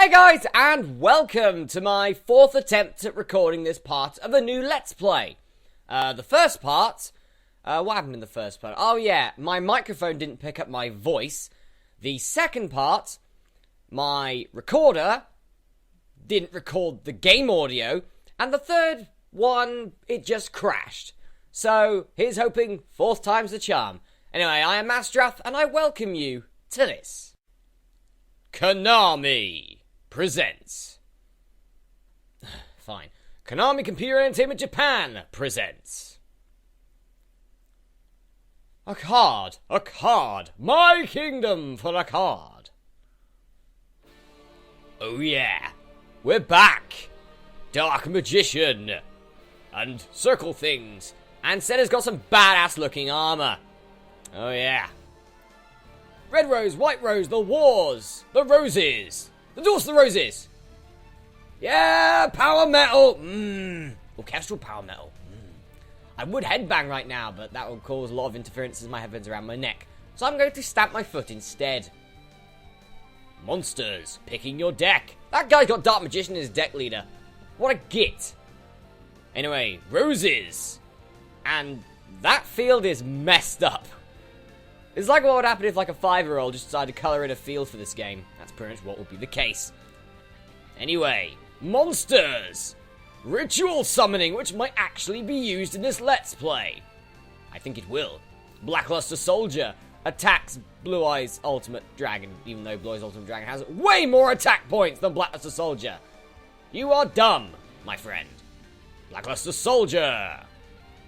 Hey guys, and welcome to my fourth attempt at recording this part of a new Let's Play. The first part, what happened in the first part? Oh yeah, my microphone didn't pick up my voice. The second part, my recorder didn't record the game audio. And the third one, it just crashed. So, here's hoping fourth time's the charm. Anyway, I am Masterath, and I welcome you to this. Konami presents. Fine. Konami Computer Entertainment Japan presents. A card, my kingdom for a card. Oh yeah, we're back. Dark Magician and circle things. And Senna's got some badass looking armor. Oh yeah. Red Rose, White Rose, the Wars, the Roses, the Duelists, the Roses. Yeah, Power Metal. Orchestral Power Metal. I would headbang right now, but that would cause a lot of interference as my headphones around my neck. So I'm going to stamp my foot instead. Monsters, picking your deck. That guy's got Dark Magician as deck leader. What a git. Anyway, Roses. And that field is messed up. It's like what would happen if like a 5-year-old just decided to colour in a field for this game. That's pretty much what would be the case. Anyway, monsters! Ritual summoning, which might actually be used in this Let's Play. I think it will. Blackluster Soldier attacks Blue Eyes Ultimate Dragon, even though Blue Eyes Ultimate Dragon has way more attack points than Blackluster Soldier. You are dumb, my friend. Blackluster Soldier!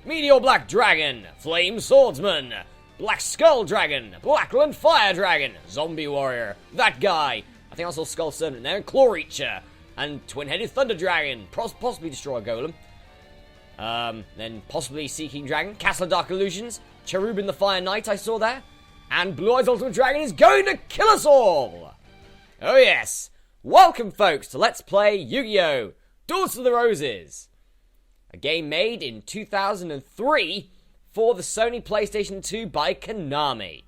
Meteor Black Dragon, Flame Swordsman, Black Skull Dragon, Blackland Fire Dragon, Zombie Warrior, that guy. I think I saw Skull Servant in there, and Claw Reacher, and Twin-Headed Thunder Dragon, possibly Destroy Golem. Then possibly Sea King Dragon, Castle of Dark Illusions, Cherubin the Fire Knight I saw there, and Blue Eyes Ultimate Dragon is going to kill us all! Oh yes! Welcome folks to Let's Play Yu-Gi-Oh! Duelists of the Roses! A game made in 2003 for the Sony PlayStation 2 by Konami.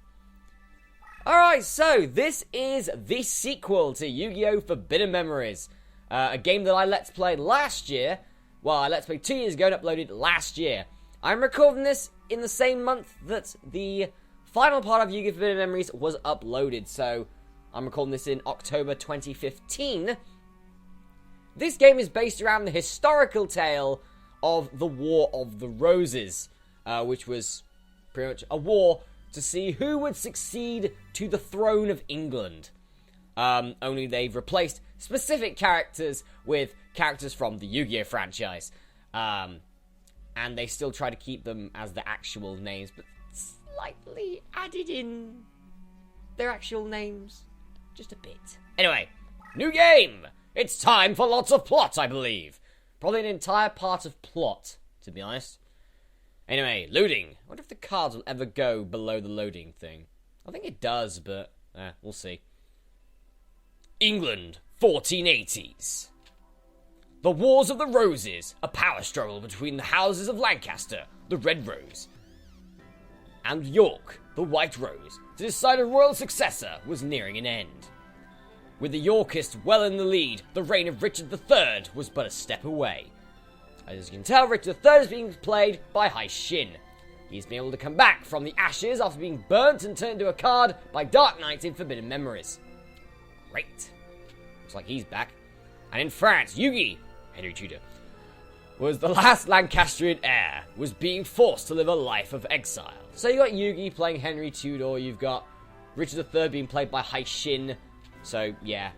Alright, so this is the sequel to Yu-Gi-Oh! Forbidden Memories. A game that I Let's Played last year. Well, I Let's Played 2 years ago and uploaded last year. I'm recording this in the same month that the final part of Yu-Gi-Oh! Forbidden Memories was uploaded. So, I'm recording this in October 2015. This game is based around the historical tale of the War of the Roses, which was pretty much a war to see who would succeed to the throne of England. Only they've replaced specific characters with characters from the Yu-Gi-Oh! Franchise. And they still try to keep them as the actual names, but slightly added in their actual names. Just a bit. Anyway, new game! It's time for lots of plot, I believe. Probably an entire part of plot, to be honest. Anyway, loading. I wonder if the cards will ever go below the loading thing. I think it does, but we'll see. England, 1480s. The Wars of the Roses, a power struggle between the houses of Lancaster, the Red Rose, and York, the White Rose, to decide a royal successor was nearing an end. With the Yorkists well in the lead, the reign of Richard III was but a step away. As you can tell, Richard III is being played by Hai Shin. He's been able to come back from the ashes after being burnt and turned into a card by Dark Knight in Forbidden Memories. Great. Looks like he's back. And in France, Yugi, Henry Tudor, was the last Lancastrian heir, was being forced to live a life of exile. So you got Yugi playing Henry Tudor, you've got Richard III being played by Hai Shin. So, yeah.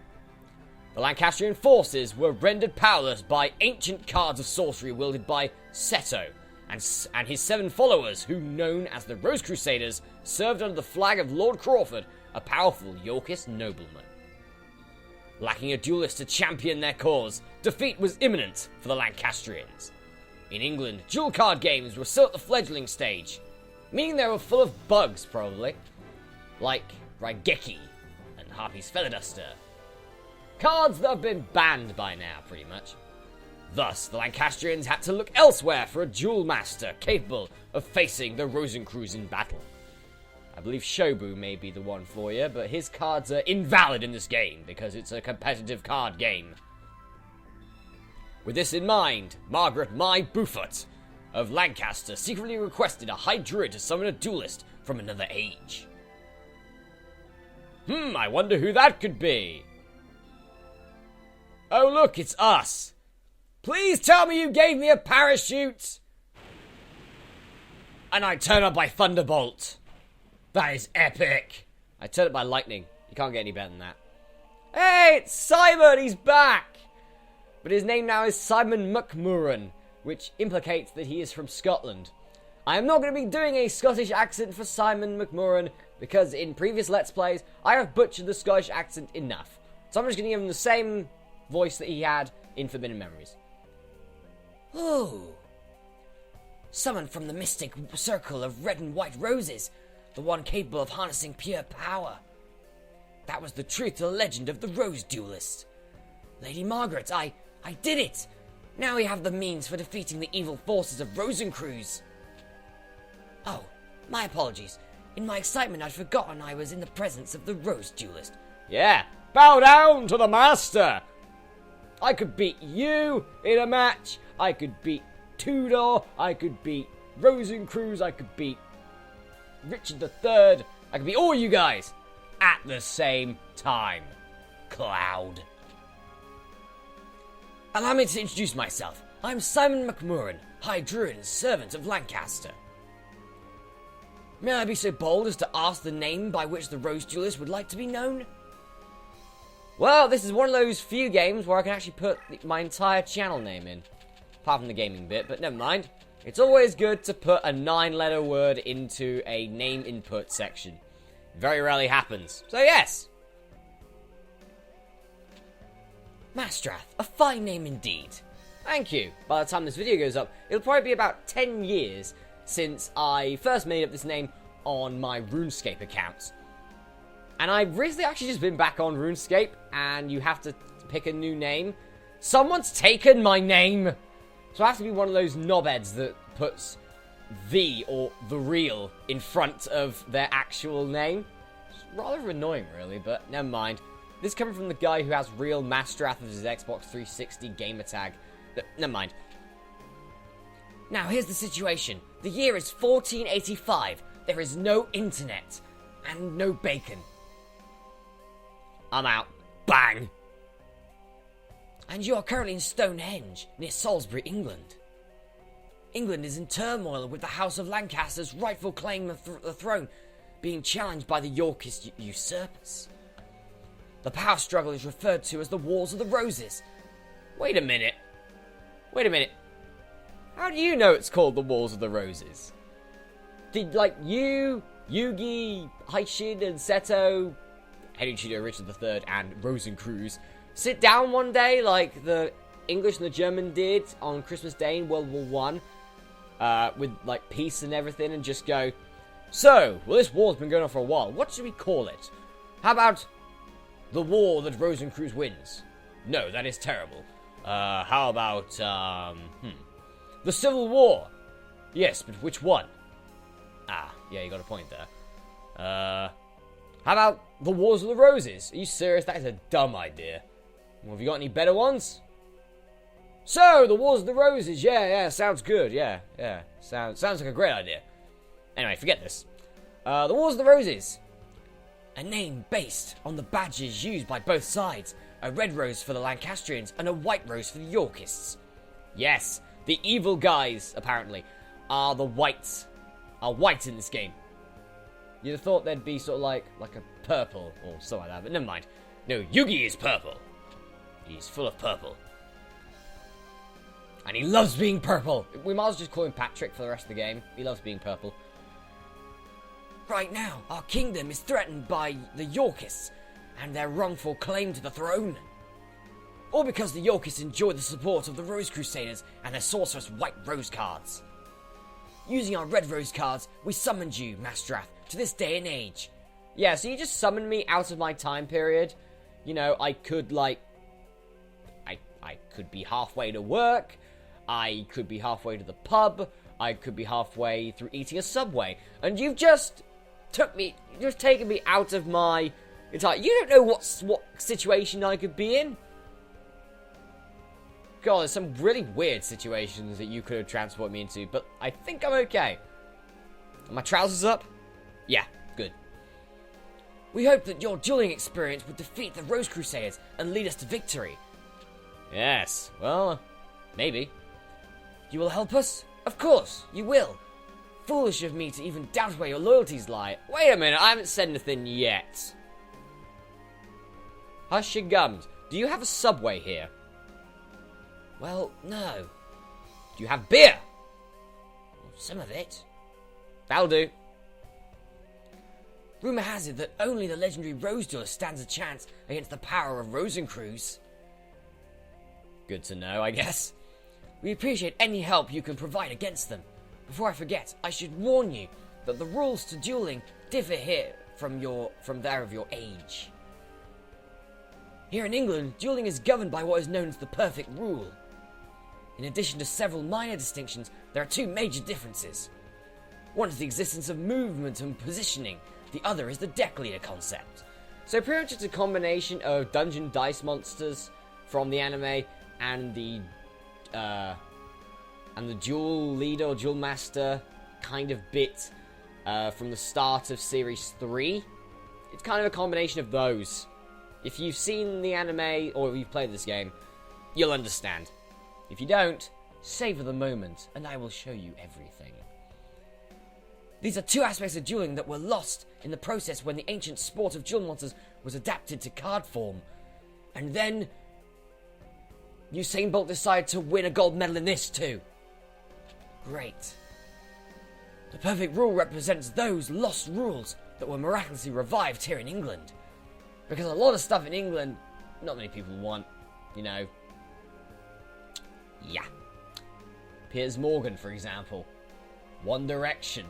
The Lancastrian forces were rendered powerless by ancient cards of sorcery wielded by Seto and his 7 followers, who, known as the Rose Crusaders, served under the flag of Lord Crawford, a powerful Yorkist nobleman. Lacking a duelist to champion their cause, defeat was imminent for the Lancastrians. In England, duel card games were still at the fledgling stage, meaning they were full of bugs, probably, like Raigeki and Harpy's Featherduster. Cards that have been banned by now, pretty much. Thus, the Lancastrians had to look elsewhere for a duel master capable of facing the Rosencrews in battle. I believe Shobu may be the one for you, but his cards are invalid in this game because it's a competitive card game. With this in mind, Margaret My Beaufort of Lancaster secretly requested a High Druid to summon a duelist from another age. I wonder who that could be. Oh look, it's us. Please tell me you gave me a parachute. And I turn up by Thunderbolt. That is epic. I turn up by lightning. You can't get any better than that. Hey, it's Simon, he's back. But his name now is Simon McMurran, which implicates that he is from Scotland. I am not going to be doing a Scottish accent for Simon McMurran, because in previous Let's Plays, I have butchered the Scottish accent enough. So I'm just going to give him the same voice that he had in Forbidden Memories. Oh. Summoned from the mystic circle of red and white roses, the one capable of harnessing pure power. That was the truth to the legend of the Rose Duelist. Lady Margaret, I did it! Now we have the means for defeating the evil forces of Rosencreuz. Oh, my apologies. In my excitement, I'd forgotten I was in the presence of the Rose Duelist. Yeah, bow down to the master! I could beat you in a match. I could beat Tudor. I could beat Rosencreuz. I could beat Richard III. I could beat all you guys at the same time. Cloud. Allow me to introduce myself. I'm Simon McMurran, High Druid and Servant of Lancaster. May I be so bold as to ask the name by which the Rose Duelist would like to be known? Well, this is one of those few games where I can actually put my entire channel name in. Apart from the gaming bit, but never mind. It's always good to put a 9-letter word into a name input section. Very rarely happens. So yes. Masterath, a fine name indeed. Thank you. By the time this video goes up, it'll probably be about 10 years since I first made up this name on my RuneScape account. And I've recently actually just been back on RuneScape, and you have to pick a new name. Someone's taken my name! So I have to be one of those knobheads that puts the or the real in front of their actual name. It's rather annoying, really, but never mind. This is coming from the guy who has real Masterath as his Xbox 360 gamertag. Never mind. Now, here's the situation. The year is 1485. There is no internet. And no bacon. I'm out. Bang! And you are currently in Stonehenge, near Salisbury, England. England is in turmoil with the House of Lancaster's rightful claim of the throne being challenged by the Yorkist usurpers. The power struggle is referred to as the Wars of the Roses. Wait a minute. How do you know it's called the Wars of the Roses? Did, you, Yugi, Haishin, and Seto, Henry Tudor, Richard III, and Rosencreuz sit down one day like the English and the German did on Christmas Day in World War One, with, peace and everything, and just go, so, well, this war's been going on for a while. What should we call it? How about the war that Rosencreuz wins? No, that is terrible. How about, the Civil War? Yes, but which one? Ah, yeah, you got a point there. How about the Wars of the Roses? Are you serious? That is a dumb idea. Well, have you got any better ones? So, the Wars of the Roses. Yeah, sounds good. Yeah. Sounds like a great idea. Anyway, forget this. The Wars of the Roses. A name based on the badges used by both sides. A red rose for the Lancastrians and a white rose for the Yorkists. Yes, the evil guys, apparently, are the whites. Are white in this game. You'd have thought there'd be sort of like a purple or something like that, but never mind. No, Yugi is purple. He's full of purple. And he loves being purple. We might as well just call him Patrick for the rest of the game. He loves being purple. Right now, our kingdom is threatened by the Yorkists and their wrongful claim to the throne. All because the Yorkists enjoy the support of the Rose Crusaders and their sorcerous white rose cards. Using our red rose cards, we summoned you, Masterath, to this day and age. Yeah, so you just summoned me out of my time period. You know, I could, I could be halfway to work. I could be halfway to the pub. I could be halfway through eating a Subway. And you've just just taken me out of my entire... You don't know what situation I could be in. God, there's some really weird situations that you could have transported me into, but I think I'm okay. Are my trousers up? Yeah, good. We hope that your dueling experience would defeat the Rose Crusaders and lead us to victory. Yes, well, maybe. You will help us? Of course, you will. Foolish of me to even doubt where your loyalties lie. Wait a minute, I haven't said anything yet. Hush your gums. Do you have a Subway here? Well, no. Do you have beer? Some of it. That'll do. Rumour has it that only the legendary Rose Duelist stands a chance against the power of Rosencrews. Good to know, I guess. We appreciate any help you can provide against them. Before I forget, I should warn you that the rules to dueling differ here from there of your age. Here in England, dueling is governed by what is known as the perfect rule. In addition to several minor distinctions, there are two major differences. One is the existence of movement and positioning. The other is the deck leader concept. So pretty much it's a combination of dungeon dice monsters from the anime and the duel leader or duel master kind of bit from the start of Series 3. It's kind of a combination of those. If you've seen the anime or you've played this game, you'll understand. If you don't, savor the moment and I will show you everything. These are two aspects of dueling that were lost in the process when the ancient sport of duel monsters was adapted to card form. And then Usain Bolt decided to win a gold medal in this too. Great. The perfect rule represents those lost rules that were miraculously revived here in England. Because a lot of stuff in England, not many people want, you know. Yeah. Piers Morgan, for example. One Direction.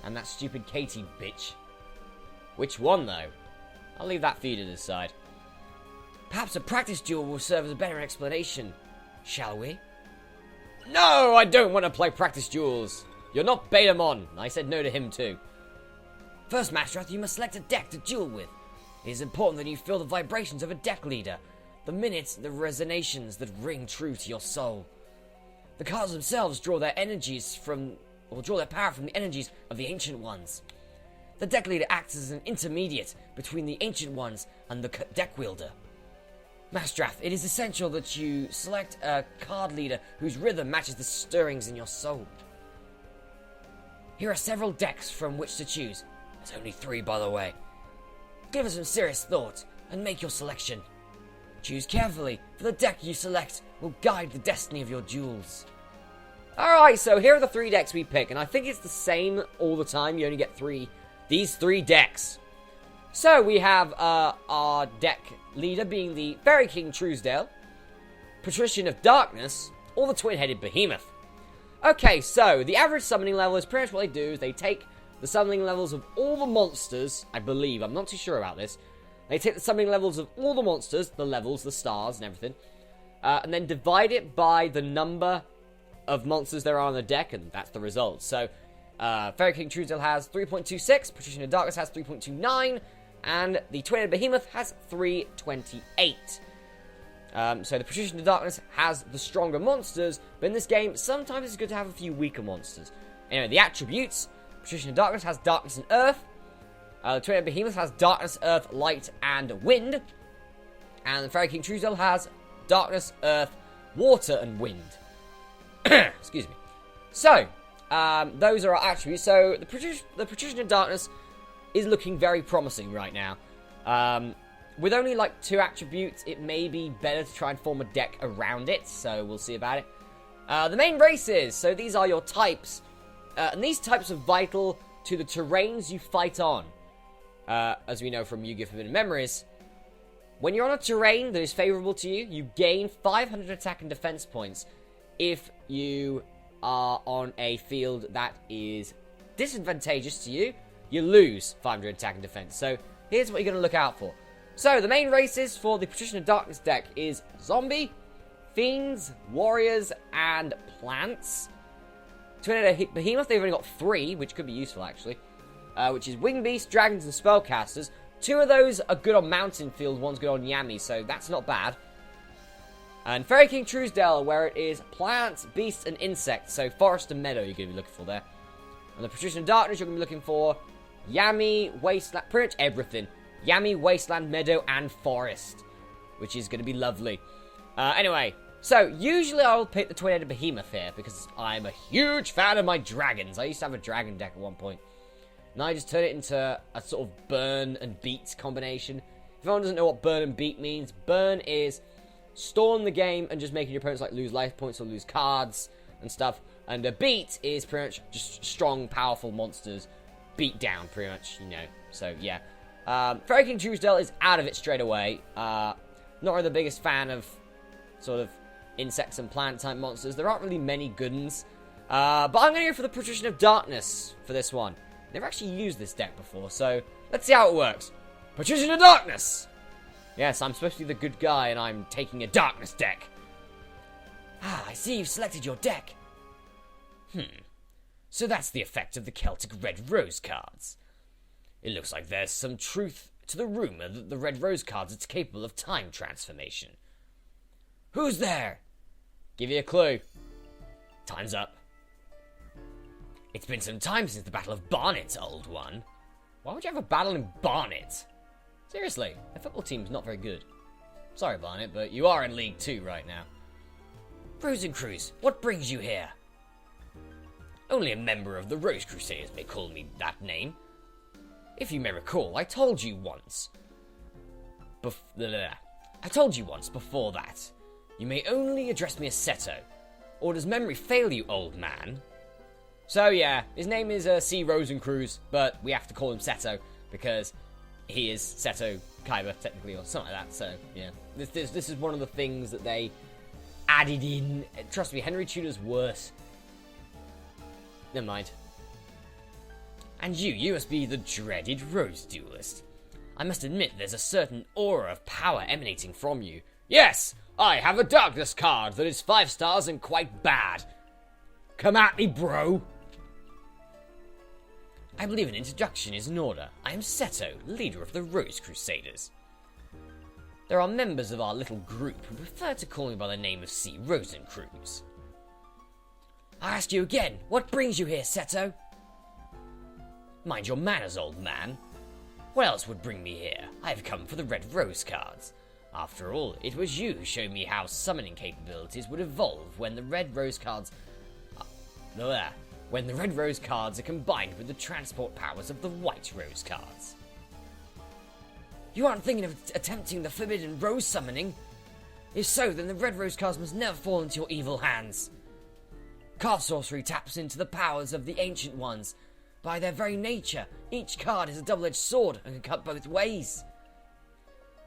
And that stupid Katie bitch. Which one, though? I'll leave that for you to decide. Perhaps a practice duel will serve as a better explanation. Shall we? No, I don't want to play practice duels. You're not Betamon. I said no to him too. First, Masterath, you must select a deck to duel with. It is important that you feel the vibrations of a deck leader. The minutes, the resonations that ring true to your soul. The cards themselves draw their power from the energies of the Ancient Ones. The deck leader acts as an intermediate between the Ancient Ones and the deck wielder. Masterath, it is essential that you select a card leader whose rhythm matches the stirrings in your soul. Here are several decks from which to choose. There's only 3, by the way. Give it some serious thought and make your selection. Choose carefully, for the deck you select will guide the destiny of your duels. Alright, so here are the 3 decks we pick, and I think it's the same all the time. You only get these 3 decks. So we have our deck leader being the Fairy King Truesdale, Patrician of Darkness, or the Twin-Headed Behemoth. Okay, so the average summoning level is pretty much what they do is they take the summoning levels of all the monsters, I believe, I'm not too sure about this. They take the summoning levels of all the monsters, the levels, the stars, and everything, and then divide it by the number of monsters there are on the deck, and that's the result. So, Fairy King Truesdale has 3.26, Patrician of Darkness has 3.29, and the Twin-Headed Behemoth has 3.28. So the Patrician of Darkness has the stronger monsters, but in this game, sometimes it's good to have a few weaker monsters. Anyway, the attributes: Patrician of Darkness has Darkness and Earth. The Twin-Headed Behemoth has Darkness, Earth, Light, and Wind. And the Fairy King Truesdale has Darkness, Earth, Water, and Wind. Excuse me. So, those are our attributes. So, the Patrician of Darkness is looking very promising right now. With only like 2 attributes, it may be better to try and form a deck around it. So, we'll see about it. The main races. So, these are your types. And these types are vital to the terrains you fight on. As we know from Yu-Gi-Oh! Forbidden Memories, when you're on a terrain that is favorable to you, you gain 500 attack and defense points. If you are on a field that is disadvantageous to you, you lose 500 attack and defense. So here's what you're going to look out for. So the main races for the Patrician of Darkness deck is Zombie, Fiends, Warriors, and Plants. Tornado Behemoth, they've only got 3, which could be useful, actually. Which is Wing Beast, Dragons, and Spellcasters. 2 of those are good on Mountain Field, one's good on Yami, so that's not bad. And Fairy King Truesdale, where it is plants, beasts, and insects. So Forest and Meadow you're going to be looking for there. And the Patrician of Darkness, you're going to be looking for Yami, Wasteland, pretty much everything. Yami, Wasteland, Meadow, and Forest. Which is going to be lovely. Anyway, so usually I'll pick the Tornado Behemoth here, because I'm a huge fan of my dragons. I used to have a dragon deck at one point. Now I just turn it into a sort of burn and beat combination. If anyone doesn't know what burn and beat means, burn is stall the game and just making your opponents like lose life points or lose cards and stuff. And a beat is pretty much just strong, powerful monsters beat down, pretty much, you know. So yeah, Fairy King Truesdale is out of it straight away. Not really the biggest fan of sort of insects and plant type monsters. There aren't really many good ones. But I'm gonna go for the Patrician of Darkness for this one. Never actually used this deck before, so let's see how it works. Patrician of Darkness! Yes, I'm supposed to be the good guy, and I'm taking a Darkness deck. Ah, I see you've selected your deck. So that's the effect of the Celtic Red Rose cards. It looks like there's some truth to the rumor that the Red Rose cards are capable of time transformation. Who's there? Give you a clue. Time's up. It's been some time since the Battle of Barnet, old one. Why would you have a battle in Barnet? Seriously, the football team's not very good. Sorry, Barnet, but you are in League 2 right now. Rosencruz, what brings you here? Only a member of the Rose Crusaders may call me that name. If you may recall, I told you once before that. You may only address me as Seto. Or does memory fail you, old man? So yeah, his name is C. Rosencruz, but we have to call him Seto because he is Seto Kaiba, technically, or something like that. So yeah, this is one of the things that they added in. Trust me, Henry Tudor's worse. Never mind. And you must be the dreaded Rose Duelist. I must admit there's a certain aura of power emanating from you. Yes, I have a Darkness card that is 5 stars and quite bad. Come at me, bro. I believe an introduction is in order. I am Seto, leader of the Rose Crusaders. There are members of our little group who prefer to call me by the name of C. Rosencruz. I ask you again, what brings you here, Seto? Mind your manners, old man. What else would bring me here? I have come for the Red Rose cards. After all, it was you who showed me how summoning capabilities would evolve when the Red Rose cards are combined with the transport powers of the White Rose cards. You aren't thinking of attempting the forbidden rose summoning? If so, then the Red Rose cards must never fall into your evil hands. Card sorcery taps into the powers of the Ancient Ones. By their very nature, each card is a double-edged sword and can cut both ways.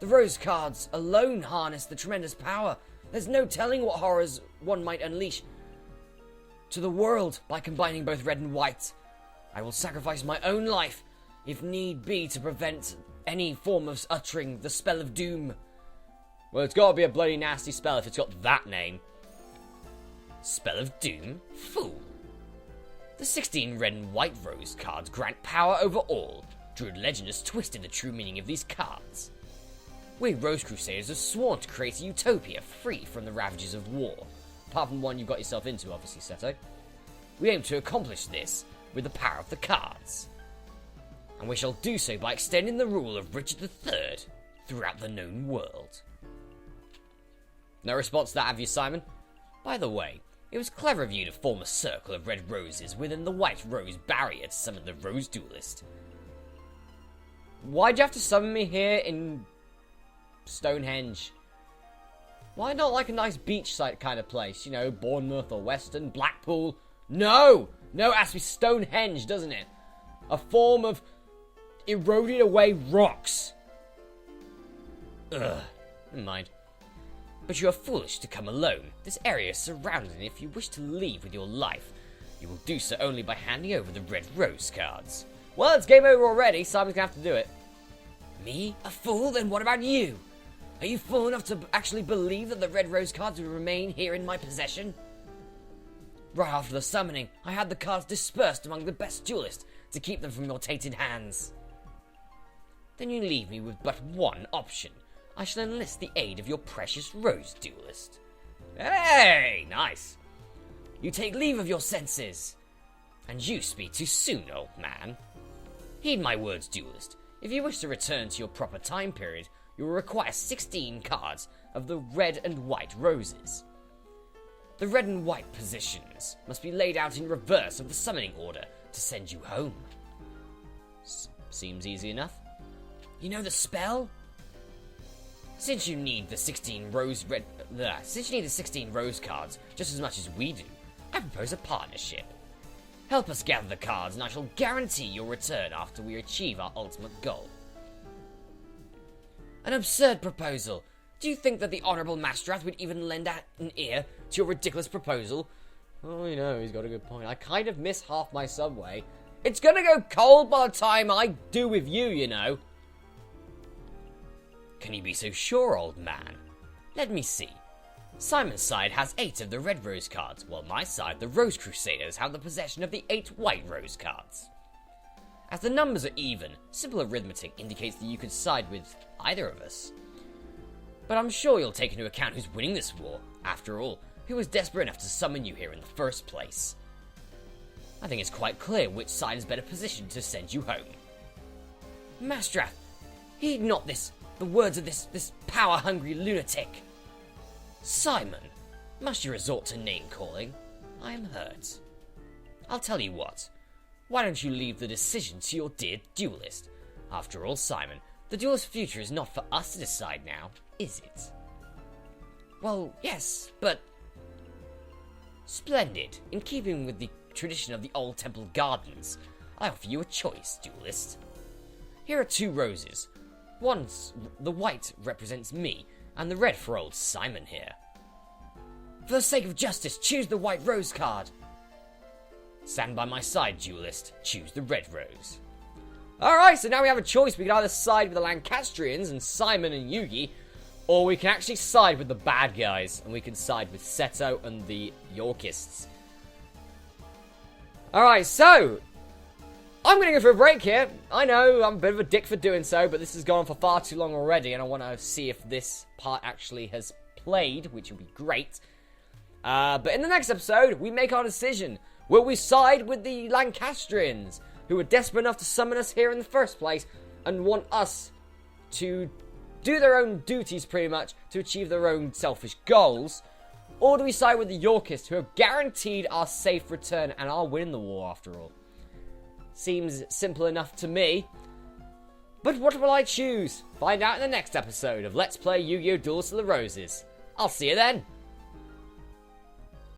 The Rose cards alone harness the tremendous power. There's no telling what horrors one might unleash to the world by combining both red and white. I will sacrifice my own life, if need be, to prevent any form of uttering the spell of doom. Well, it's got to be a bloody nasty spell if it's got that name. Spell of doom? Fool. The 16 red and white rose cards grant power over all. Druid legend has twisted the true meaning of these cards. We Rose Crusaders have sworn to create a utopia free from the ravages of war. Apart from one you've got yourself into, obviously, Seto. We aim to accomplish this with the power of the cards. And we shall do so by extending the rule of Richard III throughout the known world. No response to that, have you, Simon? By the way, it was clever of you to form a circle of red roses within the white rose barrier to summon the Rose Duelist. Why'd you have to summon me here in Stonehenge? Why not like a nice beachside kind of place? You know, Bournemouth or Weston, Blackpool? No! No, it has to be Stonehenge, doesn't it? A form of eroded away rocks. Ugh, never mind. But you are foolish to come alone. This area is surrounded, and if you wish to leave with your life, you will do so only by handing over the red rose cards. Well, it's game over already. Simon's gonna have to do it. Me? A fool? Then what about you? Are you fool enough to actually believe that the red rose cards will remain here in my possession? Right after the summoning, I had the cards dispersed among the best duelists to keep them from your tainted hands. Then you leave me with but one option. I shall enlist the aid of your precious Rose Duelist. Hey, nice. You take leave of your senses. And you speak too soon, old man. Heed my words, Duelist. If you wish to return to your proper time period, you will require 16 cards of the red and white roses. The red and white positions must be laid out in reverse of the summoning order to send you home. Seems easy enough. You know the spell? Since you need the 16 rose cards just as much as we do, I propose a partnership. Help us gather the cards and I shall guarantee your return after we achieve our ultimate goal. An absurd proposal. Do you think that the Honourable Masterath would even lend an ear to your ridiculous proposal? Oh, you know, he's got a good point. I kind of miss half my subway. It's gonna go cold by the time I do with you, you know. Can you be so sure, old man? Let me see. Simon's side has 8 of the red rose cards, while my side, the Rose Crusaders, have the possession of the 8 white rose cards. As the numbers are even, simple arithmetic indicates that you could side with either of us. But I'm sure you'll take into account who's winning this war. After all, who was desperate enough to summon you here in the first place? I think it's quite clear which side is better positioned to send you home. Masterath, heed not the words of this power-hungry lunatic. Simon, must you resort to name-calling? I am hurt. I'll tell you what. Why don't you leave the decision to your dear duelist? After all, Simon, the duelist's future is not for us to decide now, is it? Well, yes, but... Splendid. In keeping with the tradition of the old temple gardens, I offer you a choice, duelist. Here are 2 roses. The white represents me, and the red for old Simon here. For the sake of justice, choose the white rose card. Stand by my side, duelist. Choose the red rose. Alright, so now we have a choice. We can either side with the Lancastrians and Simon and Yugi, or we can actually side with the bad guys, and we can side with Seto and the Yorkists. Alright, so... I'm going to go for a break here. I know, I'm a bit of a dick for doing so, but this has gone on for far too long already, and I want to see if this part actually has played, which would be great. But in the next episode, we make our decision. Will we side with the Lancastrians, who were desperate enough to summon us here in the first place, and want us to do their own duties, pretty much, to achieve their own selfish goals? Or do we side with the Yorkists, who have guaranteed our safe return and are winning the war, after all? Seems simple enough to me. But what will I choose? Find out in the next episode of Let's Play Yu-Gi-Oh! Duels of the Roses. I'll see you then!